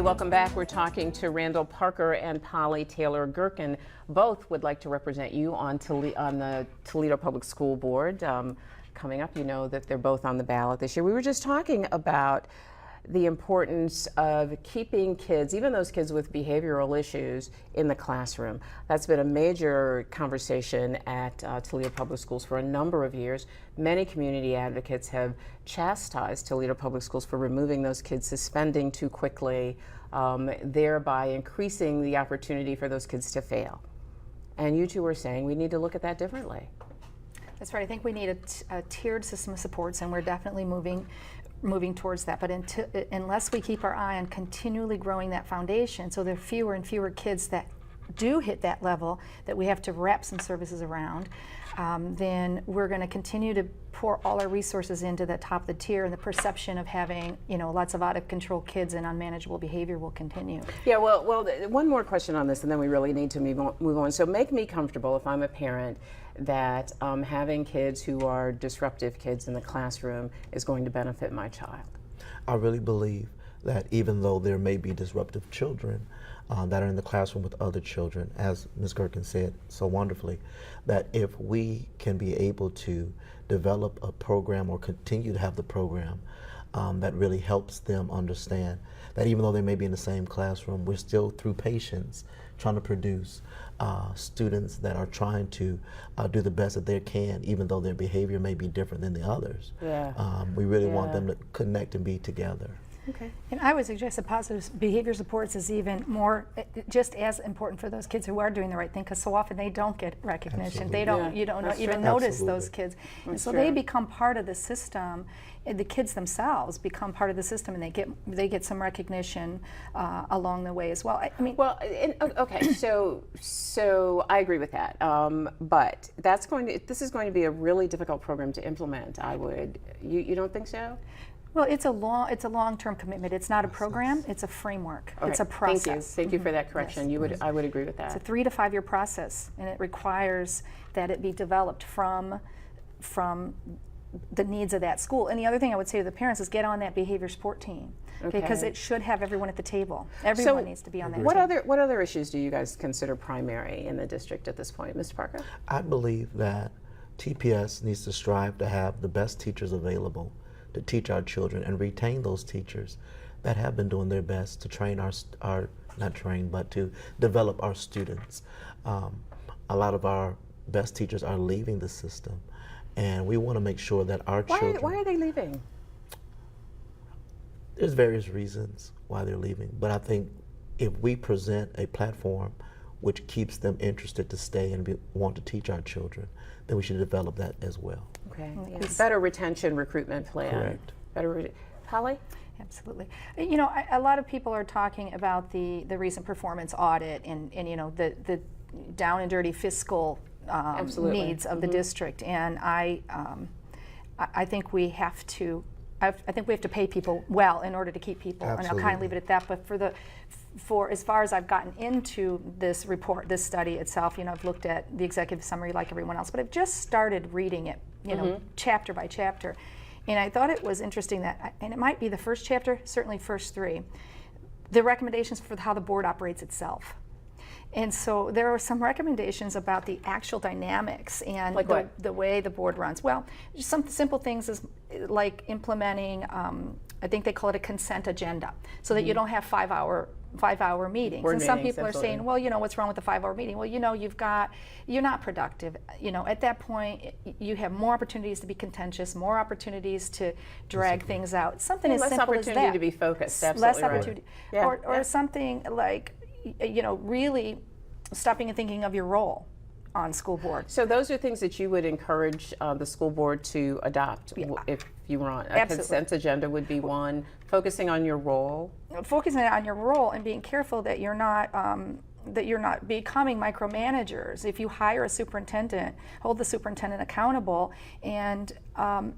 welcome back. We're talking to Randall Parker and Polly Taylor Gerken. Both would like to represent you on the Toledo Public School Board. Coming up, you know that they're both on the ballot this year. We were just talking about the importance of keeping kids, even those kids with behavioral issues, in the classroom. That's been a major conversation at Toledo Public Schools for a number of years. Many community advocates have chastised Toledo Public Schools for removing those kids, suspending too quickly, thereby increasing the opportunity for those kids to fail. And you two were saying we need to look at that differently. That's right. I think we need a tiered system of supports, and we're definitely moving towards that. But unless we keep our eye on continually growing that foundation, so there are fewer and fewer kids that do hit that level that we have to wrap some services around, then we're going to continue to pour all our resources into the top of the tier, and the perception of having, you know, lots of out of control kids and unmanageable behavior will continue. Yeah, well, one more question on this, and then we really need to move on. So make me comfortable, if I'm a parent, that having kids who are disruptive kids in the classroom is going to benefit my child. I really believe that even though there may be disruptive children that are in the classroom with other children, as Ms. Gerken said so wonderfully, that if we can be able to develop a program or continue to have the program that really helps them understand that even though they may be in the same classroom, we're still, through patience, trying to produce students that are trying to do the best that they can, even though their behavior may be different than the others. Yeah. We really want them to connect and be together. Okay. And I would suggest that positive behavior supports is even more, just as important for those kids who are doing the right thing, because so often they don't get recognition. Absolutely. They don't, Yeah. you don't That's even true. notice Absolutely. those kids. And That's so true. they become part of the system. The kids themselves become part of the system, and they get some recognition along the way as well. I mean, Well, okay, so I agree with that, but this is going to be a really difficult program to implement. You don't think so? well, it's a long-term commitment. It's not a program. It's a framework. Okay, It's a process. Thank you for that correction. Yes. I would agree with It's a that. 3 to 5 year process, and it requires that it be developed from the needs of that school. And the other thing I would say to the parents is get on that behavior support team, because Okay. it should have everyone at the table. Everyone needs to be on that What team. what other issues do you guys consider primary in the district at this point, Mr. Parker? I believe that TPS needs to strive to have the best teachers available to teach our children and retain those teachers that have been doing their best to train but to develop our students. A lot of our best teachers are leaving the system, and we want to make sure that our children... Why are they leaving? There's various reasons why they're leaving, but I think if we present a platform which keeps them interested to stay and want to teach our children, then we should develop that as well. Okay. Yes. Better retention recruitment plan. Correct. Polly? Absolutely. You know, a lot of people are talking about the recent performance audit and you know, the down and dirty fiscal Absolutely. needs of the district, and I think we have to. I think we have to pay people well in order to keep people, and I'll kind of Absolutely. leave it at that. But for as far as I've gotten into this report, this study itself, you know, I've looked at the executive summary like everyone else, but I've just started reading it, you know, chapter by chapter, and I thought it was interesting that, and it might be the first chapter, certainly first 3, the recommendations for how the board operates itself. And so there are some recommendations about the actual dynamics and Like what? the way the board runs. Well, just some simple things is like implementing, I think they call it a consent agenda, so that you don't have 5-hour meetings. Board And some meetings, people are saying, absolutely. well, you know, what's wrong with the 5-hour meeting? Well, you know, you're not productive. You know, at that point, you have more opportunities to be contentious, more opportunities to drag things out. Something as Less simple as opportunity that. to be focused, Less absolutely right. opportunity. Yeah, Or yeah. something like, you know, really stopping and thinking of your role on school board. So those are things that you would encourage the school board to adopt if you were on. A Absolutely. consent agenda would be one, focusing on your role. Focusing on your role and being careful that you're not becoming micromanagers. If you hire a superintendent, hold the superintendent accountable, and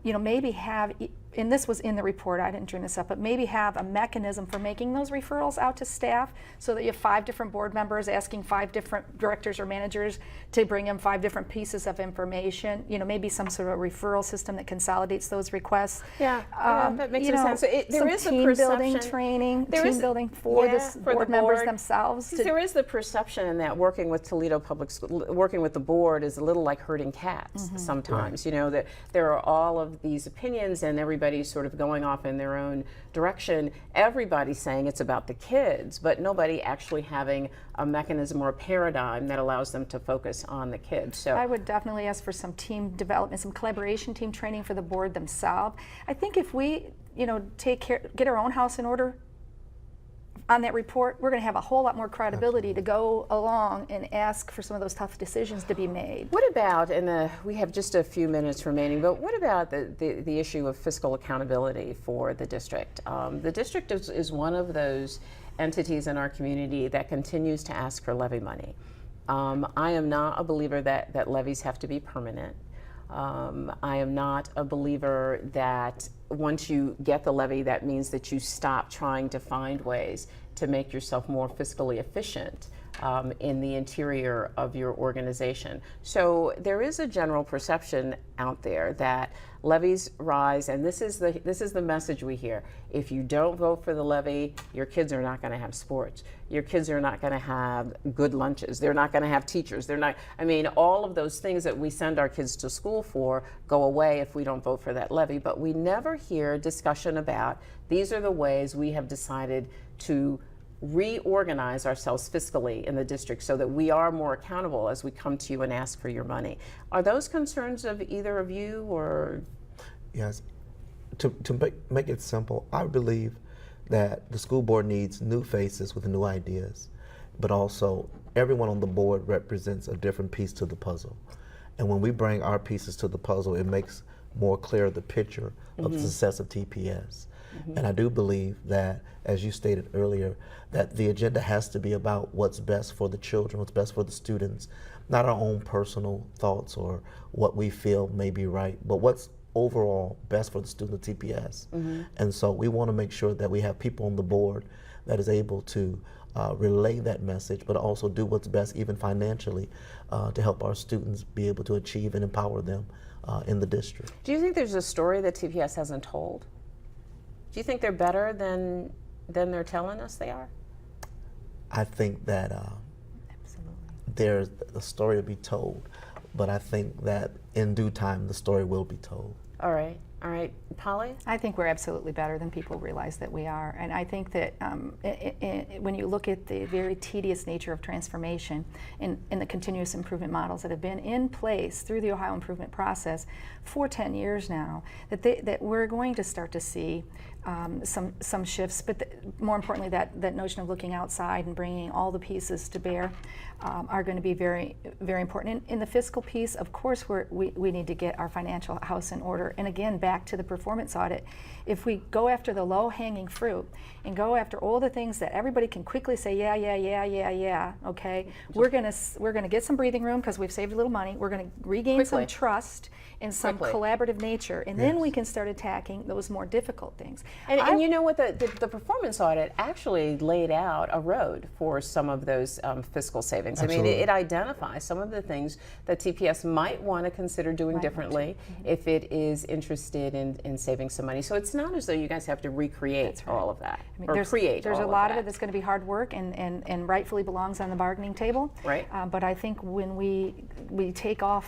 you know, maybe have and this was in the report, I didn't dream this up, but maybe have a mechanism for making those referrals out to staff so that you have 5 different board members asking 5 different directors or managers to bring in 5 different pieces of information. You know, maybe some sort of referral system that consolidates those requests. Yeah, that makes you know, sense. So there some is a team building perception- training, there team is- building for yeah, the for board members themselves. See, there is the perception that working with Toledo Public School, working with the board is a little like herding cats sometimes. You know, that there are all of these opinions and everybody's sort of going off in their own direction. Everybody's saying it's about the kids, but nobody actually having a mechanism or a paradigm that allows them to focus on the kids. So I would definitely ask for some team development, some collaboration, team training for the board themselves. I think if we, you know, get our own house in order on that report, we're going to have a whole lot more credibility to go along and ask for some of those tough decisions to be made. what about, and we have just a few minutes remaining, but what about the issue of fiscal accountability for the district? The district is one of those entities in our community that continues to ask for levy money. I am not a believer that levies have to be permanent. I am not a believer that once you get the levy, that means that you stop trying to find ways to make yourself more fiscally efficient in the interior of your organization. So there is a general perception out there that levies rise, and this is the message we hear. If you don't vote for the levy, your kids are not going to have sports. Your kids are not going to have good lunches. They're not going to have teachers. They're not. I mean, all of those things that we send our kids to school for go away if we don't vote for that levy. But we never hear discussion about these are the ways we have decided to reorganize ourselves fiscally in the district so that we are more accountable as we come to you and ask for your money. Are those concerns of either of you, or? Yes. To make it simple, I believe that the school board needs new faces with new ideas, but also everyone on the board represents a different piece to the puzzle. And when we bring our pieces to the puzzle, it makes more clear the picture of the success of TPS. And I do believe that, as you stated earlier, that the agenda has to be about what's best for the children, what's best for the students, not our own personal thoughts or what we feel may be right, but what's overall best for the student of TPS. And so we want to make sure that we have people on the board that is able to relay that message, but also do what's best, even financially, to help our students be able to achieve and empower them in the district. Do you think there's a story that TPS hasn't told? Do you think they're better than they're telling us they are? I think that there's a story to be told, but I think that in due time the story will be told. All right. Polly? I think we're absolutely better than people realize that we are. And I think that when you look at the very tedious nature of transformation in the continuous improvement models that have been in place through the Ohio improvement process for 10 years now, that we're going to start to see some shifts, but more importantly, that notion of looking outside and bringing all the pieces to bear are going to be very, very important. In the fiscal piece, of course, we need to get our financial house in order. And again, back to the performance audit, if we go after the low-hanging fruit and go after all the things that everybody can quickly say, yeah, okay, we're gonna get some breathing room because we've saved a little money. We're gonna regain some trust and some collaborative nature, and then we can start attacking those more difficult things. And you know what, the performance audit actually laid out a road for some of those fiscal savings. Absolutely. I mean, it identifies some of the things that TPS might want to consider doing differently if it is interested in saving some money. So it's not as though you guys have to recreate all of that, I mean, or create there's all a of lot that. of it that's going to be hard work and rightfully belongs on the bargaining table. Right. But I think when we take out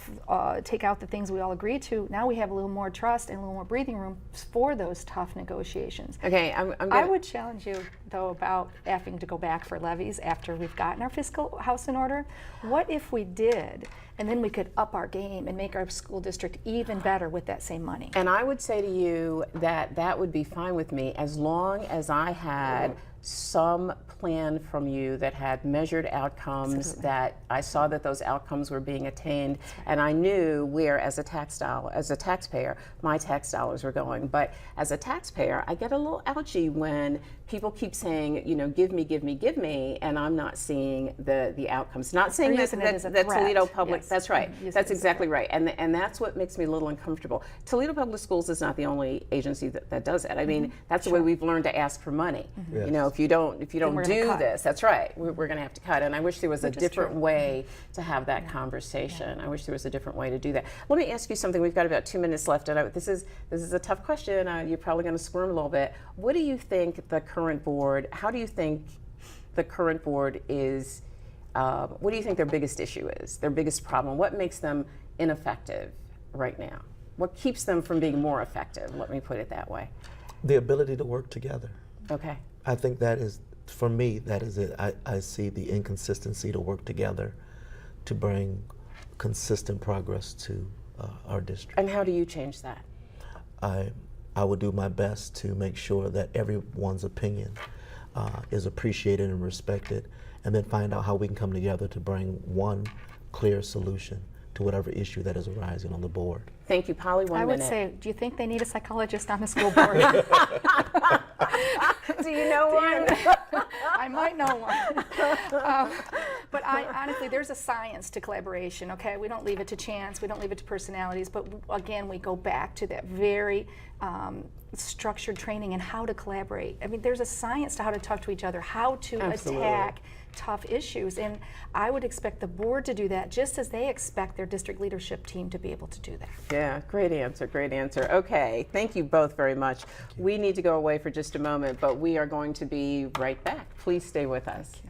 the things we all agree to, now we have a little more trust and a little more breathing room for those tough negotiations. Okay, I'm I gonna, would challenge you, though, about having to go back for levies after we've gotten our fiscal house in order. What if we did, and then we could up our game and make our school district even better with that same money? and I would say to you that that would be fine with me as long as I had some plan from you that had measured outcomes, Absolutely. that I saw that those outcomes were being attained, and I knew where, as a taxpayer, my tax dollars were going. But as a taxpayer, I get a little ouchy when people keep saying, you know, give me, give me, give me, and I'm not seeing the outcomes. Not saying that, using it as a that threat. Toledo Public, Yes. that's right, Using it that's as a exactly right, and that's what makes me a little uncomfortable. Toledo Public Schools is not the only agency that does that. I mean, that's the way we've learned to ask for money. Yes. You know, if you don't we're gonna do cut. this, that's right, we're going to have to cut. And I wish there was a Which is different true. way to have that conversation. I wish there was a different way to do that. Let me ask you something. We've got about 2 minutes left, and this is a tough question. You're probably going to squirm a little bit. What do you think the current board? How do you think the current board is? What do you think their biggest issue is? Their biggest problem? What makes them ineffective right now? What keeps them from being more effective? Let me put it that way. The ability to work together. Okay. I think that is, for me, that is it. I see the inconsistency to work together to bring consistent progress to our district. And how do you change that? I will do my best to make sure that everyone's opinion is appreciated and respected, and then find out how we can come together to bring one clear solution to whatever issue that is arising on the board. Thank you, Polly. 1 I minute. would say, do you think they need a psychologist on the school board? Do you know one? I might know one. But honestly, there's a science to collaboration, okay? We don't leave it to chance, we don't leave it to personalities, but again, we go back to that very structured training and how to collaborate. I mean, there's a science to how to talk to each other, how to Absolutely. attack tough issues, and I would expect the board to do that just as they expect their district leadership team to be able to do that. Yeah, great answer, great answer. Okay, thank you both very much. We need to go away for just a moment, but we are going to be right back. Please stay with us.